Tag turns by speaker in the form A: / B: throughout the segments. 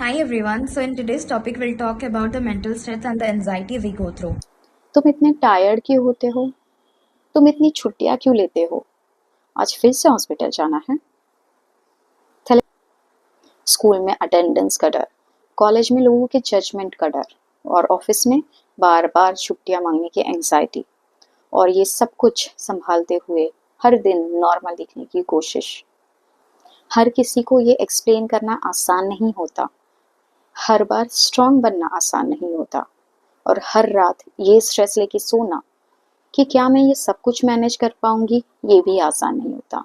A: Hi everyone. So in today's topic we'll talk about the mental stress and the anxiety we go through.
B: तुम इतने tired क्यों होते हो? तुम इतनी छुट्टियां क्यों लेते हो? आज फिर से हॉस्पिटल जाना है? स्कूल में अटेंडेंस का डर, कॉलेज में लोगों के जजमेंट का डर और ऑफिस में बार बार छुट्टियां मांगने की एंजाइटी। और ये सब कुछ संभालते हुए हर दिन नॉर्मल दिखने की कोशिश। हर किसी को ये एक्सप्लेन करना आसान नहीं होता। हर बार स्ट्रांग बनना आसान नहीं होता। और हर रात ये स्ट्रेस लेके सोना कि क्या मैं ये सब कुछ मैनेज कर पाऊंगी, ये भी आसान नहीं होता।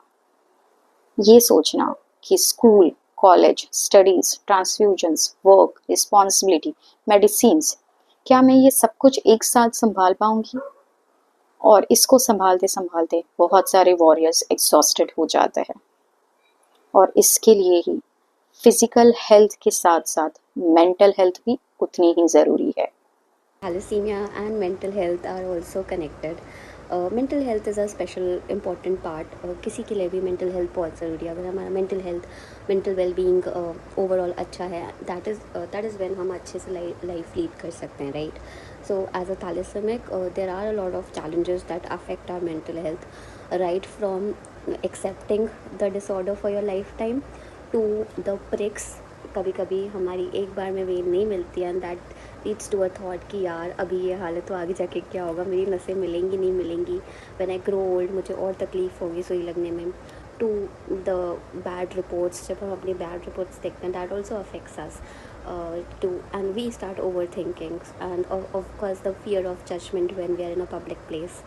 B: ये सोचना कि school, college, studies, transfusions, work, responsibility, medicines, क्या मैं ये सब कुछ एक साथ संभाल पाऊंगी? और इसको संभालते संभालते बहुत सारे वॉरियर्स एग्जॉस्टेड हो जाते हैं। और इसके लिए ही फिजिकल हेल्थ के साथ साथ मेंटल हेल्थ भी उतनी ही ज़रूरी है।
C: Thalassemia and mental health are also connected. Mental health is a special important part. किसी के लिए भी mental health बहुत ज़रूरी है। अगर हमारा mental well-being overall अच्छा है, that is when हम अच्छे से life lead कर सकते हैं, right? So as a thalassemic, there are a lot of challenges that affect our mental health, right from accepting the disorder for your lifetime to the pricks. कभी कभी हमारी एक बार में वेन नहीं मिलती and that leads to a thought कि यार अभी ये हालत तो आगे जाके क्या होगा, मेरी नसें मिलेंगी नहीं मिलेंगी, व्हेन आई ग्रो ओल्ड मुझे और तकलीफ़ होगी सुई लगने में, टू द बैड रिपोर्ट्स। जब हम अपनी बैड रिपोर्ट्स देखते हैं that also affects us too and we start over thinking and of course the fear of judgement when we are in a public place.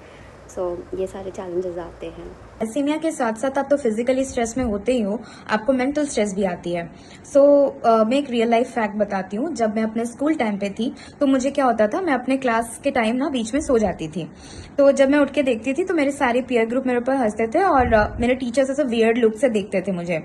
C: So ये सारे challenges आते हैं।
A: Thalassaemia के साथ साथ आप तो फिजिकली स्ट्रेस में होते ही हो, आपको मेंटल स्ट्रेस भी आती है। सो मैं एक रियल लाइफ फैक्ट बताती हूँ। जब मैं अपने स्कूल टाइम पे थी तो मुझे क्या होता था, मैं अपने क्लास के टाइम ना बीच में सो जाती थी। तो जब मैं उठ के देखती थी तो मेरे सारे पीयर ग्रुप मेरे ऊपर हंसते थे और मेरे टीचर्स ऐसे वियर्ड लुक से देखते थे मुझे।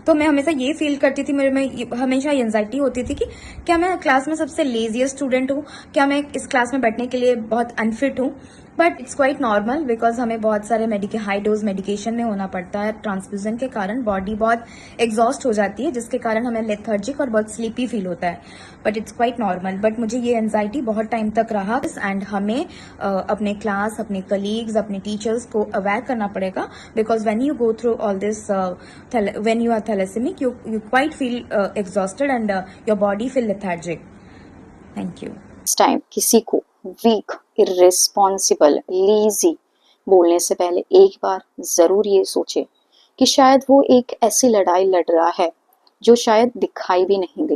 A: तो मैं हमेशा ये फील करती थी, मेरे में हमेशा एंजाइटी होती थी कि क्या मैं क्लास में सबसे लेजीएस्ट स्टूडेंट हूँ, क्या मैं इस क्लास में बैठने के लिए बहुत अनफिट हूँ। But it's quite normal because हमें बहुत सारे हाई डोज मेडिकेशन में होना पड़ता है। ट्रांसफ्यूजन के कारण बॉडी बहुत एग्जॉस्ट हो जाती है, जिसके कारण हमें लेथर्जिक और बहुत स्लीपी फील होता है। But it's quite normal. But मुझे ये एंजाइटी बहुत टाइम तक रहा एंड हमें अपने क्लास, अपने कलीग्स, अपने टीचर्स को अवेयर करना पड़ेगा because when you go through all this, when you are thalassemic you quite feel exhausted and your body feel lethargic. Thank you.
B: इस टाइम किसी को वीक, इर्रेस्पॉन्सिबल, लीजी बोलने से पहले एक बार जरूर ये सोचे कि शायद वो एक ऐसी लड़ाई लड़ रहा है जो शायद दिखाई भी नहीं